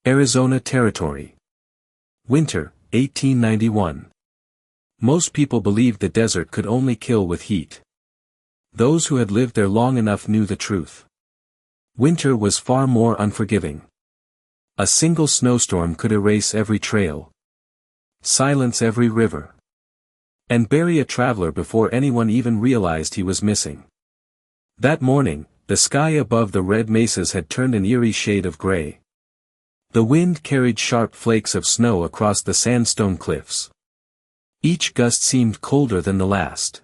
Arizona Territory. Winter, 1891. Most people believed the desert could only kill with heat. Those who had lived there long enough knew the truth. Winter was far more unforgiving. A single snowstorm could erase every trail, silence every river, and bury a traveler before anyone even realized he was missing. That morning, the sky above the red mesas had turned an eerie shade of gray. The wind carried sharp flakes of snow across the sandstone cliffs. Each gust seemed colder than the last.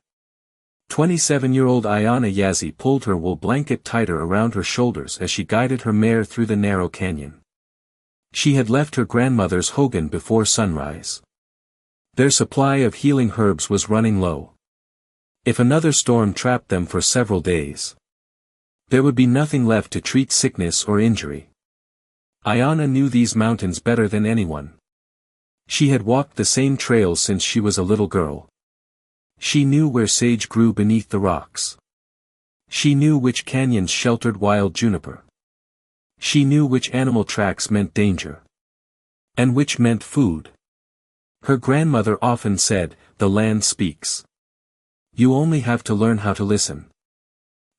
27-year-old Aiyana pulled her wool blanket tighter around her shoulders as she guided her mare through the narrow canyon. She had left her grandmother's hogan before sunrise. Their supply of healing herbs was running low. If another storm trapped them for several days, there would be nothing left to treat sickness or injury. Aiyana knew these mountains better than anyone. She had walked the same trails since she was a little girl. She knew where sage grew beneath the rocks. She knew which canyons sheltered wild juniper. She knew which animal tracks meant danger, and which meant food. Her grandmother often said, "The land speaks. You only have to learn how to listen."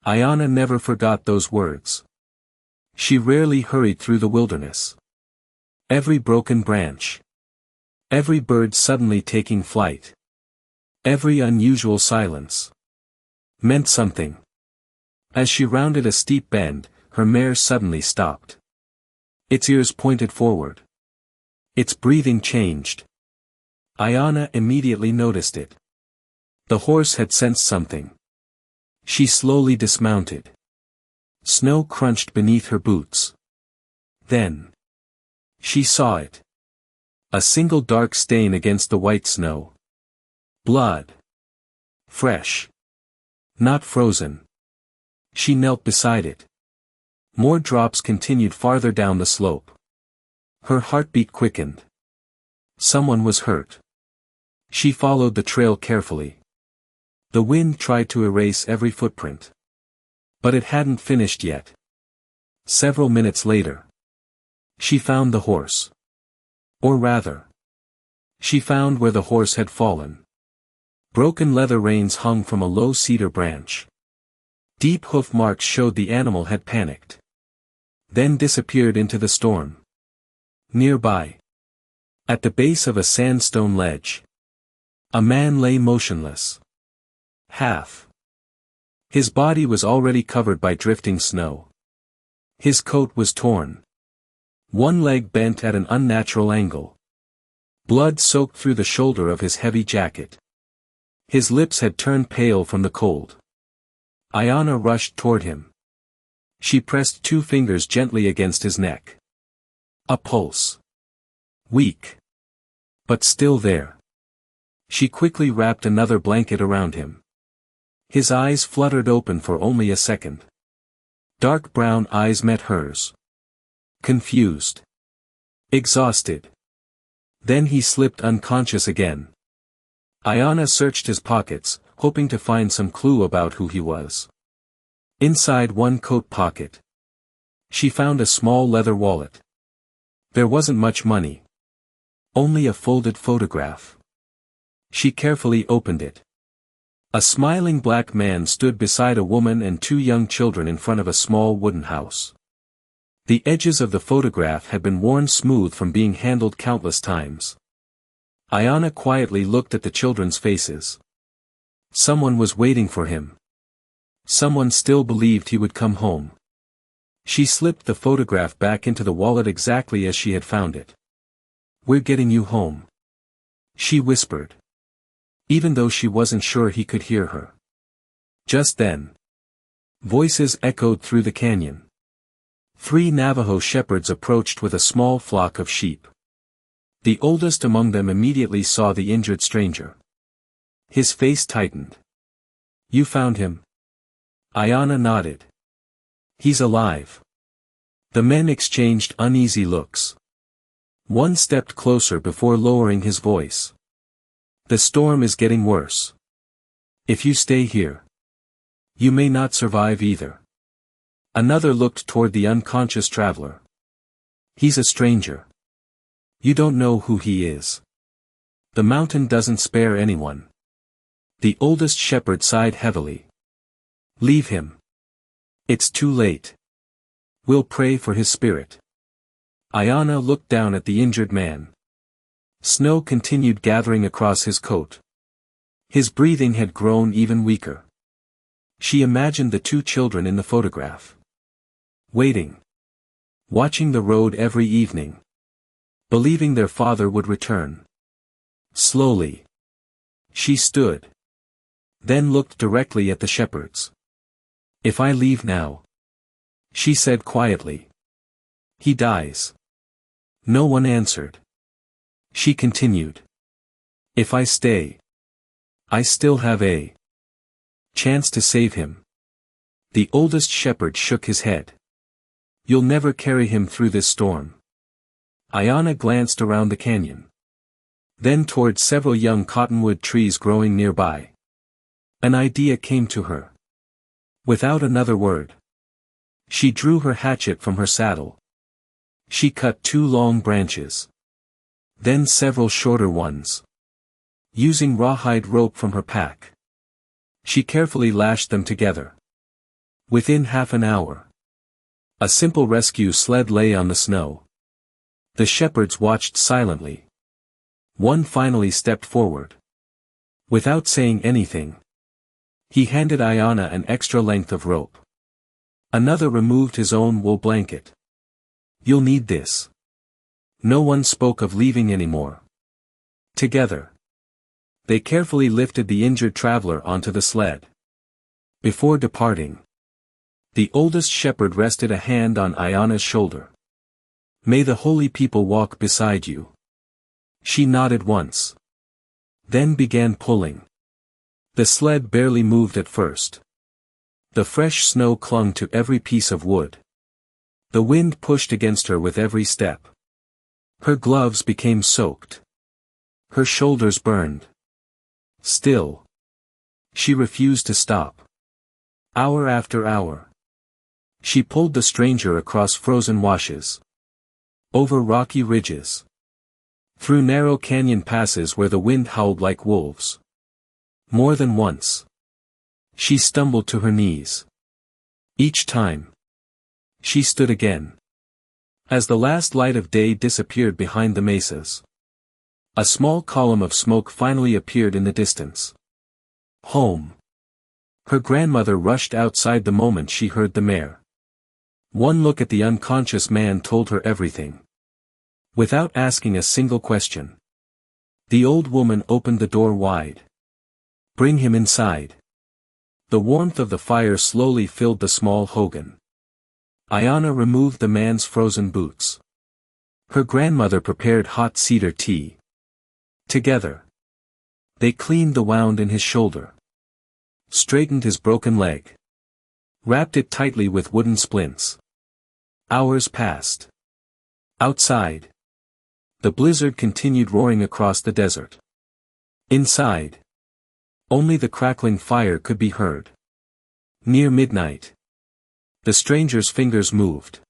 Aiyana never forgot those words. She rarely hurried through the wilderness. Every broken branch, every bird suddenly taking flight, every unusual silence meant something. As she rounded a steep bend, her mare suddenly stopped. Its ears pointed forward. Its breathing changed. Aiyana immediately noticed it. The horse had sensed something. She slowly dismounted. Snow crunched beneath her boots. Then she saw it. A single dark stain against the white snow. Blood. Fresh. Not frozen. She knelt beside it. More drops continued farther down the slope. Her heartbeat quickened. Someone was hurt. She followed the trail carefully. The wind tried to erase every footprint. But it hadn't finished yet. Several minutes later, she found the horse. Or rather, she found where the horse had fallen. Broken leather reins hung from a low cedar branch. Deep hoof marks showed the animal had panicked. Then disappeared into the storm. Nearby, at the base of a sandstone ledge, a man lay motionless. His body was already covered by drifting snow. His coat was torn. One leg bent at an unnatural angle. Blood soaked through the shoulder of his heavy jacket. His lips had turned pale from the cold. Aiyana rushed toward him. She pressed 2 fingers gently against his neck. A pulse. Weak, but still there. She quickly wrapped another blanket around him. His eyes fluttered open for only a second. Dark brown eyes met hers. Confused. Exhausted. Then he slipped unconscious again. Aiyana searched his pockets, hoping to find some clue about who he was. Inside one coat pocket, she found a small leather wallet. There wasn't much money. Only a folded photograph. She carefully opened it. A smiling black man stood beside a woman and 2 young children in front of a small wooden house. The edges of the photograph had been worn smooth from being handled countless times. Aiyana quietly looked at the children's faces. Someone was waiting for him. Someone still believed he would come home. She slipped the photograph back into the wallet exactly as she had found it. "We're getting you home," she whispered, even though she wasn't sure he could hear her. Just then, voices echoed through the canyon. 3 Navajo shepherds approached with a small flock of sheep. The oldest among them immediately saw the injured stranger. His face tightened. "You found him?" Aiyana nodded. "He's alive." The men exchanged uneasy looks. One stepped closer before lowering his voice. "The storm is getting worse. If you stay here, you may not survive either." Another looked toward the unconscious traveler. He's a stranger. You don't know who he is. The mountain doesn't spare anyone. The oldest shepherd sighed heavily. Leave him. It's too late. We'll pray for his spirit. Aiyana looked down at the injured man. Snow continued gathering across his coat. His breathing had grown even weaker. She imagined the two children in the photograph. Waiting. Watching the road every evening. Believing their father would return. Slowly. She stood. Then looked directly at the shepherds. If I leave now, she said quietly, he dies. No one answered. She continued. If I stay, I still have a chance to save him. The oldest shepherd shook his head. You'll never carry him through this storm. Aiyana glanced around the canyon. Then toward several young cottonwood trees growing nearby. An idea came to her. Without another word, she drew her hatchet from her saddle. She cut 2 long branches. Then several shorter ones. Using rawhide rope from her pack, she carefully lashed them together. Within half an hour, a simple rescue sled lay on the snow. The shepherds watched silently. One finally stepped forward. Without saying anything, he handed Aiyana an extra length of rope. Another removed his own wool blanket. You'll need this. No one spoke of leaving anymore. Together, they carefully lifted the injured traveler onto the sled. Before departing, the oldest shepherd rested a hand on Aiyana's shoulder. May the holy people walk beside you. She nodded once. Then began pulling. The sled barely moved at first. The fresh snow clung to every piece of wood. The wind pushed against her with every step. Her gloves became soaked. Her shoulders burned. Still, she refused to stop. Hour after hour, she pulled the stranger across frozen washes. Over rocky ridges. Through narrow canyon passes where the wind howled like wolves. More than once, she stumbled to her knees. Each time, she stood again. As the last light of day disappeared behind the mesas, a small column of smoke finally appeared in the distance. Home. Her grandmother rushed outside the moment she heard the mare. One look at the unconscious man told her everything. Without asking a single question, the old woman opened the door wide. Bring him inside. The warmth of the fire slowly filled the small hogan. Aiyana removed the man's frozen boots. Her grandmother prepared hot cedar tea. Together, they cleaned the wound in his shoulder. Straightened his broken leg. Wrapped it tightly with wooden splints. Hours passed. Outside, the blizzard continued roaring across the desert. Inside, only the crackling fire could be heard. Near midnight, the stranger's fingers moved.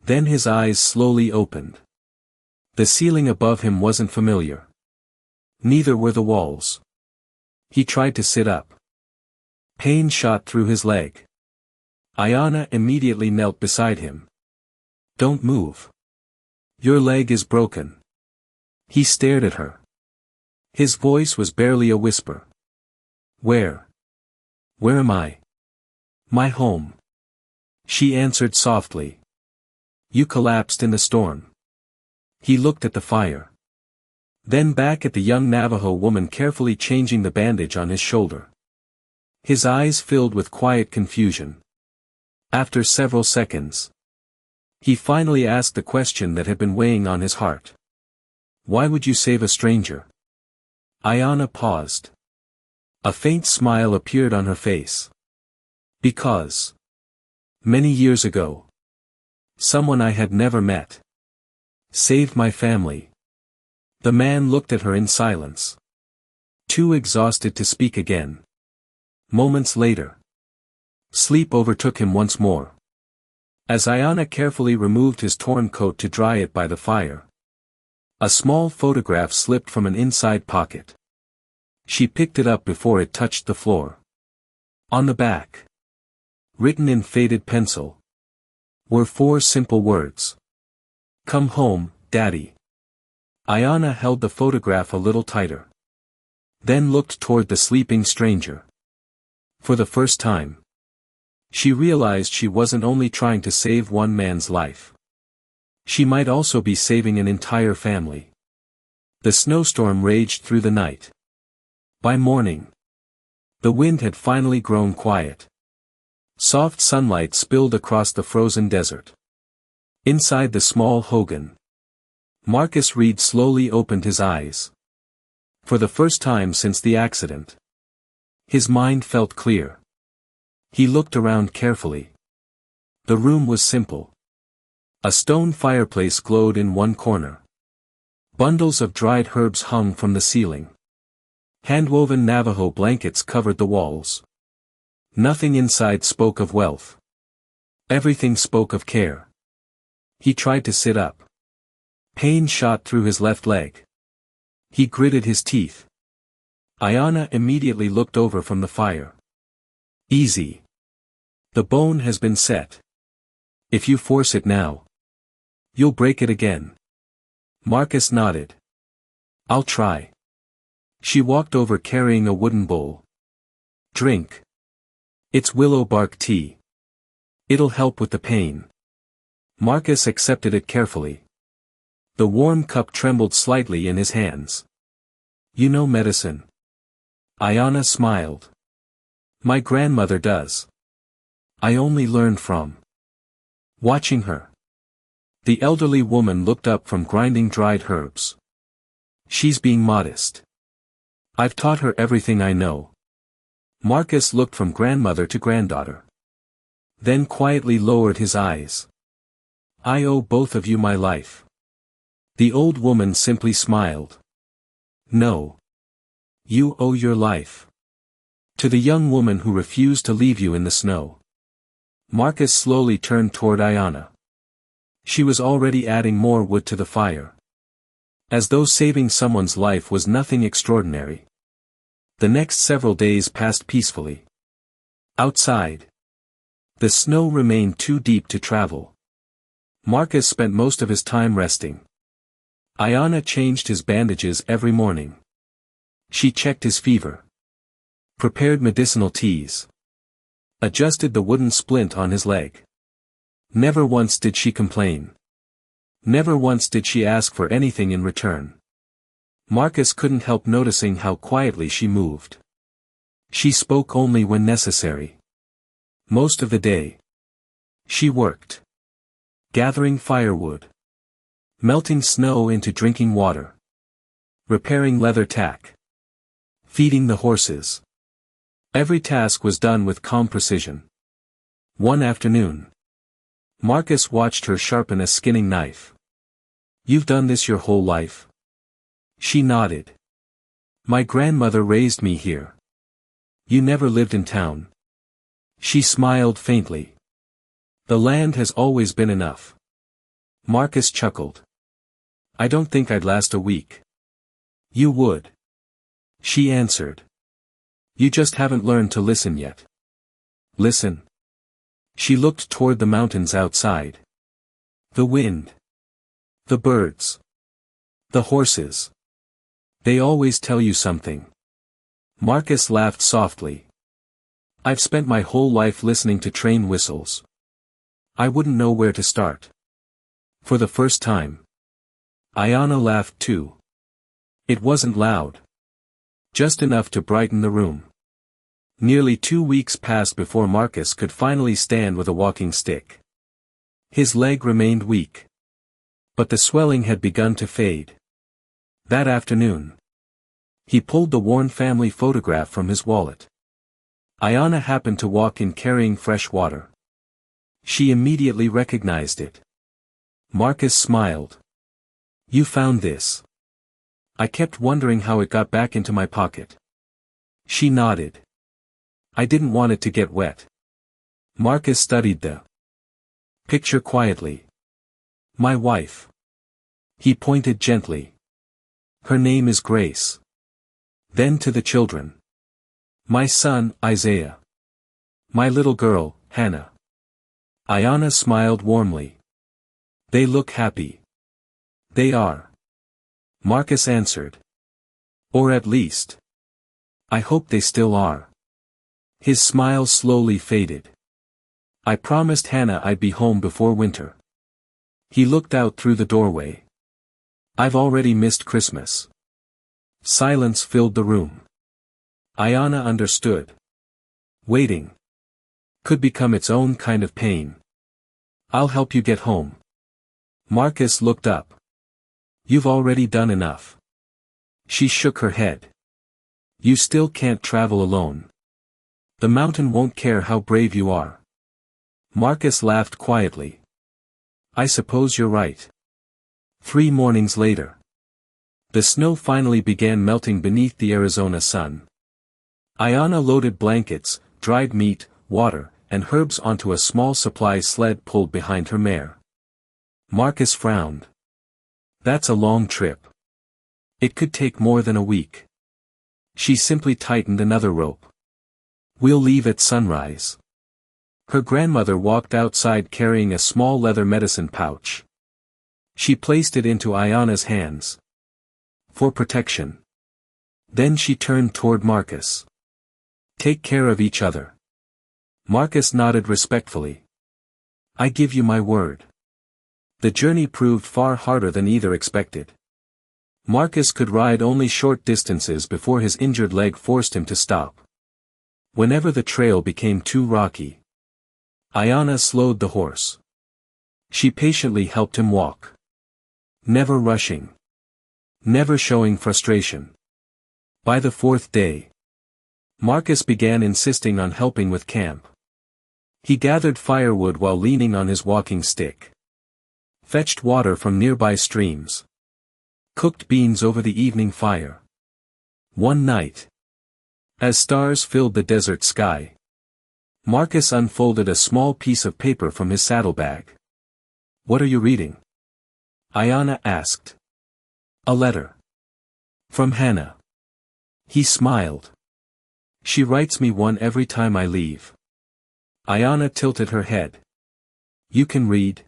Then his eyes slowly opened. The ceiling above him wasn't familiar. Neither were the walls. He tried to sit up. Pain shot through his leg. Aiyana immediately knelt beside him. Don't move. Your leg is broken. He stared at her. His voice was barely a whisper. Where am I? My home. She answered softly. You collapsed in the storm. He looked at the fire. Then back at the young Navajo woman carefully changing the bandage on his shoulder. His eyes filled with quiet confusion. After several seconds, he finally asked the question that had been weighing on his heart. Why would you save a stranger? Aiyana paused. A faint smile appeared on her face. Because, many years ago, someone I had never met saved my family. The man looked at her in silence. Too exhausted to speak again. Moments later, sleep overtook him once more. As Aiyana carefully removed his torn coat to dry it by the fire, a small photograph slipped from an inside pocket. She picked it up before it touched the floor. On the back, written in faded pencil, were 4 simple words. "Come home, Daddy." Aiyana held the photograph a little tighter, then looked toward the sleeping stranger. For the first time, she realized she wasn't only trying to save one man's life. She might also be saving an entire family. The snowstorm raged through the night. By morning, the wind had finally grown quiet. Soft sunlight spilled across the frozen desert. Inside the small hogan, Marcus Reed slowly opened his eyes. For the first time since the accident, his mind felt clear. He looked around carefully. The room was simple. A stone fireplace glowed in one corner. Bundles of dried herbs hung from the ceiling. Hand-woven Navajo blankets covered the walls. Nothing inside spoke of wealth. Everything spoke of care. He tried to sit up. Pain shot through his left leg. He gritted his teeth. Aiyana immediately looked over from the fire. "Easy. The bone has been set. If you force it now, you'll break it again." Marcus nodded. "I'll try." She walked over carrying a wooden bowl. "Drink. It's willow bark tea. It'll help with the pain." Marcus accepted it carefully. The warm cup trembled slightly in his hands. "You know medicine." Aiyana smiled. "My grandmother does. I only learned from watching her." The elderly woman looked up from grinding dried herbs. "She's being modest. I've taught her everything I know." Marcus looked from grandmother to granddaughter, then quietly lowered his eyes. "I owe both of you my life." The old woman simply smiled. "No. You owe your life to the young woman who refused to leave you in the snow." Marcus slowly turned toward Aiyana. She was already adding more wood to the fire. As though saving someone's life was nothing extraordinary. The next several days passed peacefully. Outside, the snow remained too deep to travel. Marcus spent most of his time resting. Aiyana changed his bandages every morning. She checked his fever, prepared medicinal teas, adjusted the wooden splint on his leg. Never once did she complain. Never once did she ask for anything in return. Marcus couldn't help noticing how quietly she moved. She spoke only when necessary. Most of the day, she worked, gathering firewood, melting snow into drinking water, repairing leather tack, feeding the horses. Every task was done with calm precision. One afternoon, Marcus watched her sharpen a skinning knife. "You've done this your whole life?" She nodded. "My grandmother raised me here." "You never lived in town?" She smiled faintly. "The land has always been enough." Marcus chuckled. "I don't think I'd last a week." "You would." She answered. "You just haven't learned to listen yet." "Listen." She looked toward the mountains outside. The wind. The birds. The horses. They always tell you something. Marcus laughed softly. "I've spent my whole life listening to train whistles. I wouldn't know where to start." For the first time, Aiyana laughed too. It wasn't loud. Just enough to brighten the room. Nearly 2 weeks passed before Marcus could finally stand with a walking stick. His leg remained weak, but the swelling had begun to fade. That afternoon, he pulled the worn family photograph from his wallet. Aiyana happened to walk in carrying fresh water. She immediately recognized it. Marcus smiled. "You found this?" "I kept wondering how it got back into my pocket." She nodded. "I didn't want it to get wet." Marcus studied the Picture quietly. My wife. He pointed gently. Her name is Grace. Then to the children. My son, Isaiah. My little girl, Hannah. Aiyana smiled warmly. They look happy. They are. Marcus answered. Or at least. I hope they still are. His smile slowly faded. I promised Hannah I'd be home before winter. He looked out through the doorway. I've already missed Christmas. Silence filled the room. Aiyana understood. Waiting could become its own kind of pain. I'll help you get home. Marcus looked up. You've already done enough. She shook her head. You still can't travel alone. The mountain won't care how brave you are. Marcus laughed quietly. I suppose you're right. 3 mornings later. The snow finally began melting beneath the Arizona sun. Aiyana loaded blankets, dried meat, water, and herbs onto a small supply sled pulled behind her mare. Marcus frowned. That's a long trip. It could take more than a week. She simply tightened another rope. We'll leave at sunrise. Her grandmother walked outside carrying a small leather medicine pouch. She placed it into Aiyana's hands. For protection. Then she turned toward Marcus. Take care of each other. Marcus nodded respectfully. I give you my word. The journey proved far harder than either expected. Marcus could ride only short distances before his injured leg forced him to stop. Whenever the trail became too rocky, Aiyana slowed the horse. She patiently helped him walk. Never rushing. Never showing frustration. By the 4th day, Marcus began insisting on helping with camp. He gathered firewood while leaning on his walking stick. Fetched water from nearby streams. Cooked beans over the evening fire. One night, as stars filled the desert sky, Marcus unfolded a small piece of paper from his saddlebag. What are you reading? Aiyana asked. A letter. From Hannah. He smiled. She writes me one every time I leave. Aiyana tilted her head. You can read?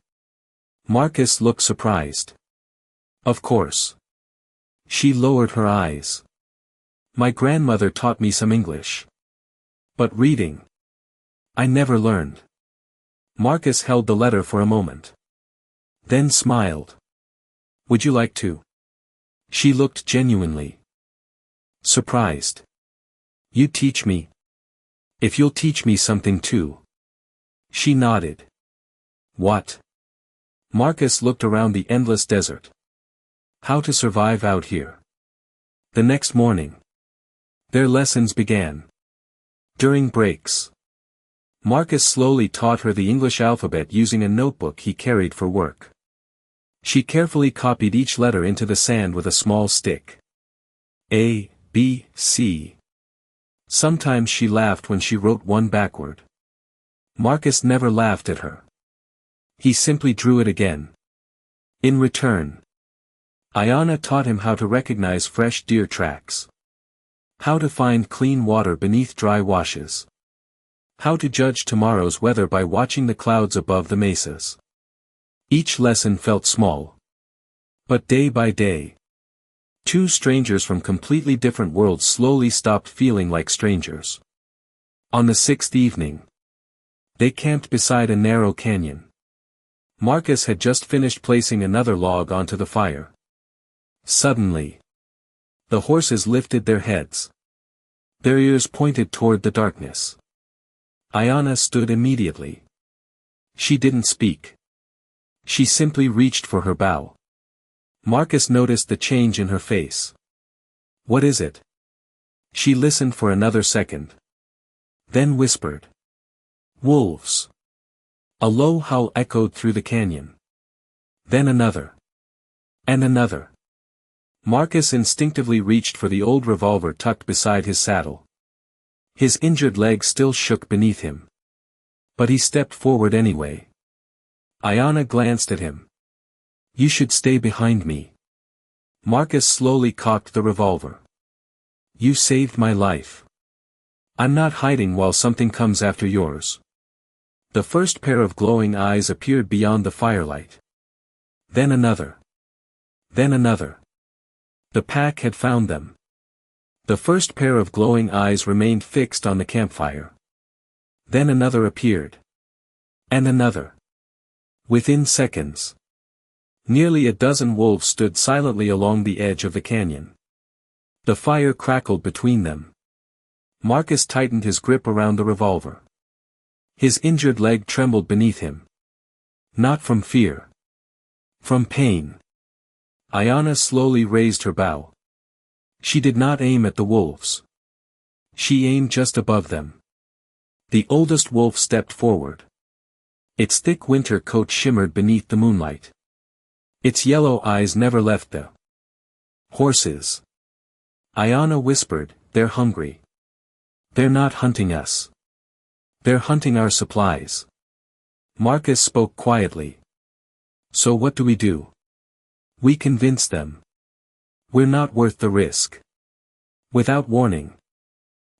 Marcus looked surprised. Of course. She lowered her eyes. My grandmother taught me some English. But reading, I never learned. Marcus held the letter for a moment. Then smiled. Would you like to? She looked genuinely surprised. You teach me? If you'll teach me something too. She nodded. What? Marcus looked around the endless desert. How to survive out here. The next morning, their lessons began. During breaks, Marcus slowly taught her the English alphabet using a notebook he carried for work. She carefully copied each letter into the sand with a small stick. A, B, C. Sometimes she laughed when she wrote one backward. Marcus never laughed at her. He simply drew it again. In return, Aiyana taught him how to recognize fresh deer tracks. How to find clean water beneath dry washes. How to judge tomorrow's weather by watching the clouds above the mesas. Each lesson felt small. But day by day, 2 strangers from completely different worlds slowly stopped feeling like strangers. On the 6th evening, they camped beside a narrow canyon. Marcus had just finished placing another log onto the fire. Suddenly, the horses lifted their heads. Their ears pointed toward the darkness. Aiyana stood immediately. She didn't speak. She simply reached for her bow. Marcus noticed the change in her face. What is it? She listened for another second. Then whispered. Wolves. A low howl echoed through the canyon. Then another. And another. Marcus instinctively reached for the old revolver tucked beside his saddle. His injured leg still shook beneath him. But he stepped forward anyway. Aiyana glanced at him. You should stay behind me. Marcus slowly cocked the revolver. You saved my life. I'm not hiding while something comes after yours. The first pair of glowing eyes appeared beyond the firelight. Then another. Then another. The pack had found them. The first pair of glowing eyes remained fixed on the campfire. Then another appeared. And another. Within seconds. Nearly a dozen wolves stood silently along the edge of the canyon. The fire crackled between them. Marcus tightened his grip around the revolver. His injured leg trembled beneath him. Not from fear. From pain. Aiyana slowly raised her bow. She did not aim at the wolves. She aimed just above them. The oldest wolf stepped forward. Its thick winter coat shimmered beneath the moonlight. Its yellow eyes never left the horses. Aiyana whispered, "They're hungry. They're not hunting us. They're hunting our supplies." Marcus spoke quietly. So what do we do? We convince them. We're not worth the risk. Without warning.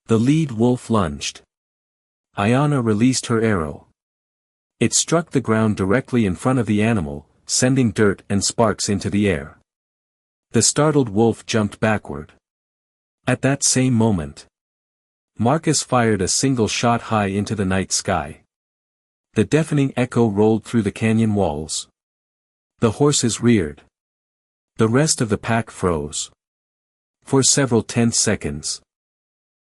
The lead wolf lunged. Aiyana released her arrow. It struck the ground directly in front of the animal, sending dirt and sparks into the air. The startled wolf jumped backward. At that same moment, Marcus fired a single shot high into the night sky. The deafening echo rolled through the canyon walls. The horses reared. The rest of the pack froze. For several tense seconds.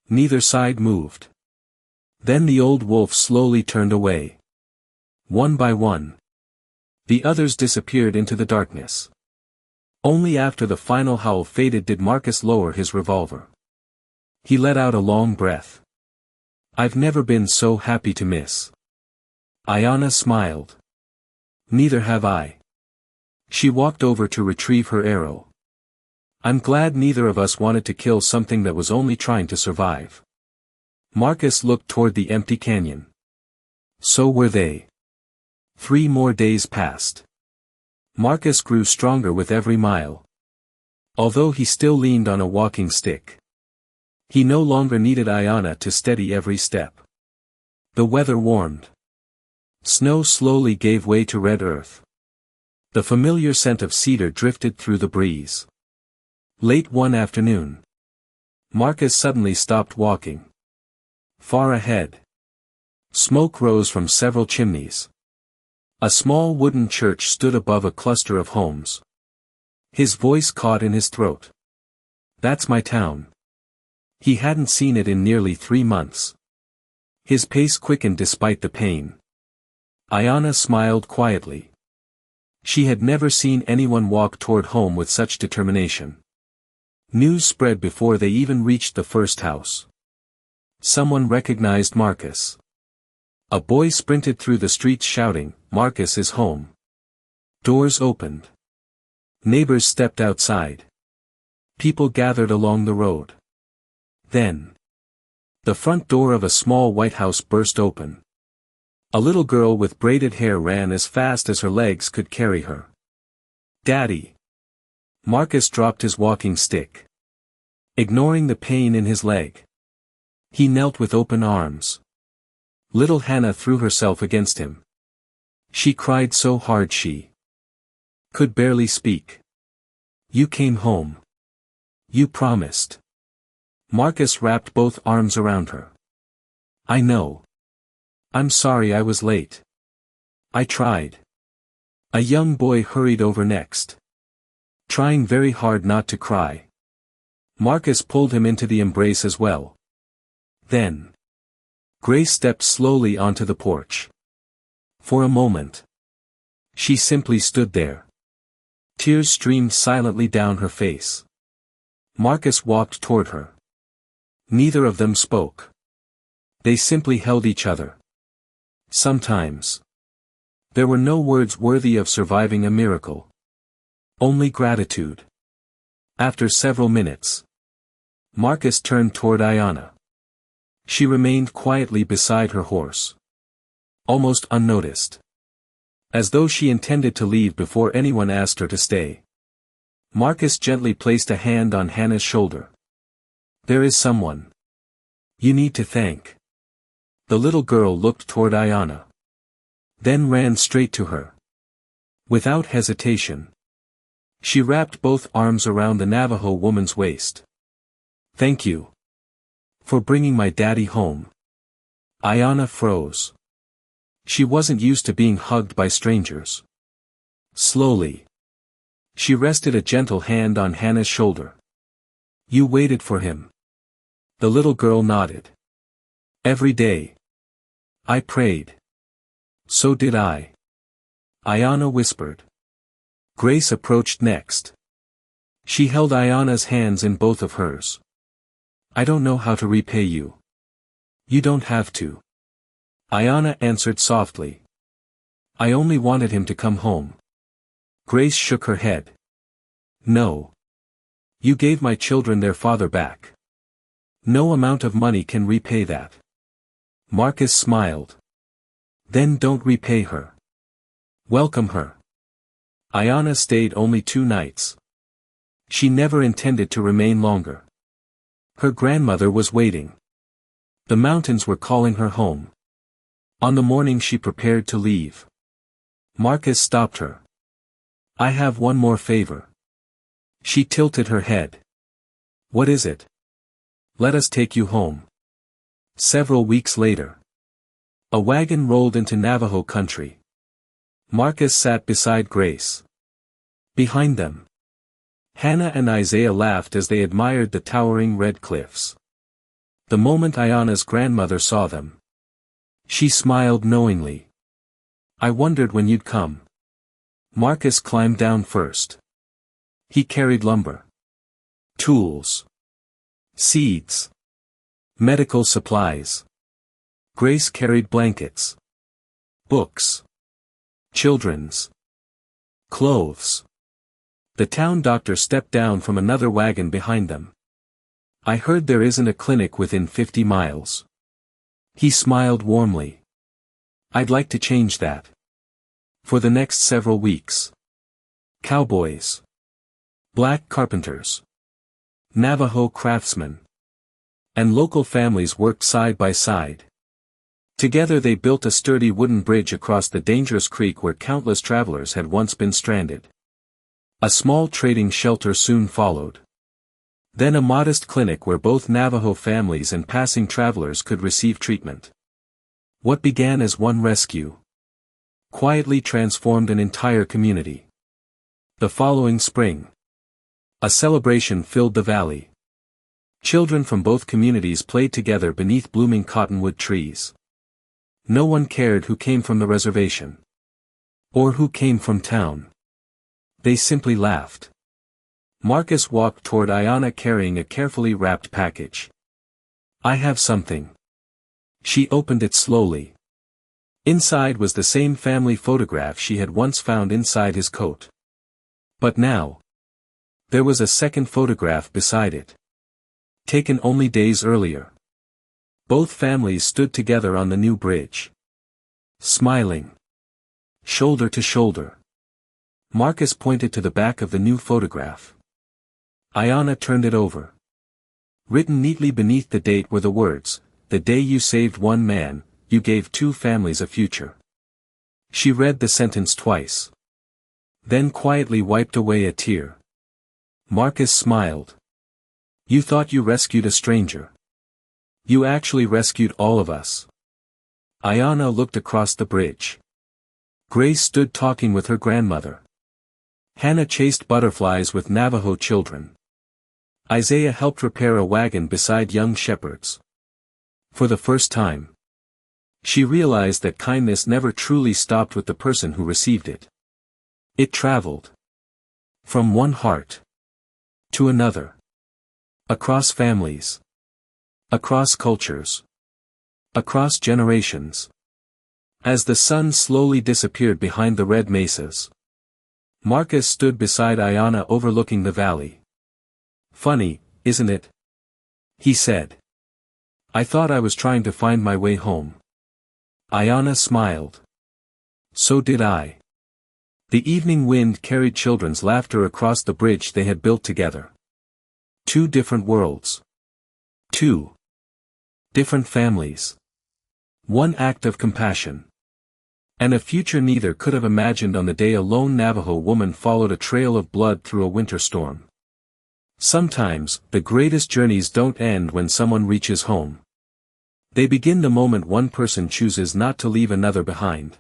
Neither side moved. Then the old wolf slowly turned away. One by one. The others disappeared into the darkness. Only after the final howl faded did Marcus lower his revolver. He let out a long breath. I've never been so happy to miss. Aiyana smiled. Neither have I. She walked over to retrieve her arrow. I'm glad neither of us wanted to kill something that was only trying to survive. Marcus looked toward the empty canyon. So were they. 3 more days passed. Marcus grew stronger with every mile. Although he still leaned on a walking stick. He no longer needed Aiyana to steady every step. The weather warmed. Snow slowly gave way to red earth. The familiar scent of cedar drifted through the breeze. Late one afternoon. Marcus suddenly stopped walking. Far ahead. Smoke rose from several chimneys. A small wooden church stood above a cluster of homes. His voice caught in his throat. That's my town. He hadn't seen it in nearly 3 months. His pace quickened despite the pain. Aiyana smiled quietly. She had never seen anyone walk toward home with such determination. News spread before they even reached the first house. Someone recognized Marcus. A boy sprinted through the streets shouting, "Marcus is home." Doors opened. Neighbors stepped outside. People gathered along the road. Then, the front door of a small white house burst open. A little girl with braided hair ran as fast as her legs could carry her. "Daddy!" Marcus dropped his walking stick. Ignoring the pain in his leg. He knelt with open arms. Little Hannah threw herself against him. She cried so hard she could barely speak. "You came home. You promised." Marcus wrapped both arms around her. "I know. I'm sorry I was late. I tried." A young boy hurried over next. Trying very hard not to cry. Marcus pulled him into the embrace as well. Then, Grace stepped slowly onto the porch. For a moment, she simply stood there. Tears streamed silently down her face. Marcus walked toward her. Neither of them spoke. They simply held each other. Sometimes, there were no words worthy of surviving a miracle. Only gratitude. After several minutes, Marcus turned toward Aiyana. She remained quietly beside her horse. Almost unnoticed. As though she intended to leave before anyone asked her to stay. Marcus gently placed a hand on Hannah's shoulder. There is someone you need to thank. The little girl looked toward Aiyana. Then ran straight to her. Without hesitation. She wrapped both arms around the Navajo woman's waist. Thank you. For bringing my daddy home. Aiyana froze. She wasn't used to being hugged by strangers. Slowly. She rested a gentle hand on Hannah's shoulder. You waited for him. The little girl nodded. Every day. I prayed. So did I. Aiyana whispered. Grace approached next. She held Aiyana's hands in both of hers. I don't know how to repay you. You don't have to. Aiyana answered softly. I only wanted him to come home. Grace shook her head. No. You gave my children their father back. No amount of money can repay that. Marcus smiled. Then don't repay her. Welcome her. Aiyana stayed only 2 nights. She never intended to remain longer. Her grandmother was waiting. The mountains were calling her home. On the morning she prepared to leave. Marcus stopped her. I have one more favor. She tilted her head. What is it? Let us take you home. Several weeks later. A wagon rolled into Navajo country. Marcus sat beside Grace. Behind them. Hannah and Isaiah laughed as they admired the towering red cliffs. The moment Aiyana's grandmother saw them. She smiled knowingly. I wondered when you'd come. Marcus climbed down first. He carried lumber. Tools. Seeds. Medical supplies. Grace carried blankets. Books. Children's clothes. The town doctor stepped down from another wagon behind them. I heard there isn't a clinic within 50 miles. He smiled warmly. I'd like to change that. For the next several weeks. Cowboys. Black carpenters. Navajo craftsmen. And local families worked side by side. Together they built a sturdy wooden bridge across the dangerous creek where countless travelers had once been stranded. A small trading shelter soon followed. Then a modest clinic where both Navajo families and passing travelers could receive treatment. What began as one rescue quietly transformed an entire community. The following spring. A celebration filled the valley. Children from both communities played together beneath blooming cottonwood trees. No one cared who came from the reservation. Or who came from town. They simply laughed. Marcus walked toward Aiyana carrying a carefully wrapped package. I have something. She opened it slowly. Inside was the same family photograph she had once found inside his coat. But now. There was a second photograph beside it. Taken only days earlier. Both families stood together on the new bridge. Smiling. Shoulder to shoulder. Marcus pointed to the back of the new photograph. Aiyana turned it over. Written neatly beneath the date were the words, "The day you saved one man, you gave 2 families a future." She read the sentence twice. Then quietly wiped away a tear. Marcus smiled. You thought you rescued a stranger. You actually rescued all of us. Aiyana looked across the bridge. Grace stood talking with her grandmother. Hannah chased butterflies with Navajo children. Isaiah helped repair a wagon beside young shepherds. For the first time, she realized that kindness never truly stopped with the person who received it. It traveled. From one heart. To another. Across families. Across cultures. Across generations. As the sun slowly disappeared behind the red mesas. Marcus stood beside Aiyana overlooking the valley. Funny, isn't it? He said. I thought I was trying to find my way home. Aiyana smiled. So did I. The evening wind carried children's laughter across the bridge they had built together. Two different worlds. Two different families. One act of compassion. And a future neither could have imagined on the day a lone Navajo woman followed a trail of blood through a winter storm. Sometimes, the greatest journeys don't end when someone reaches home. They begin the moment one person chooses not to leave another behind.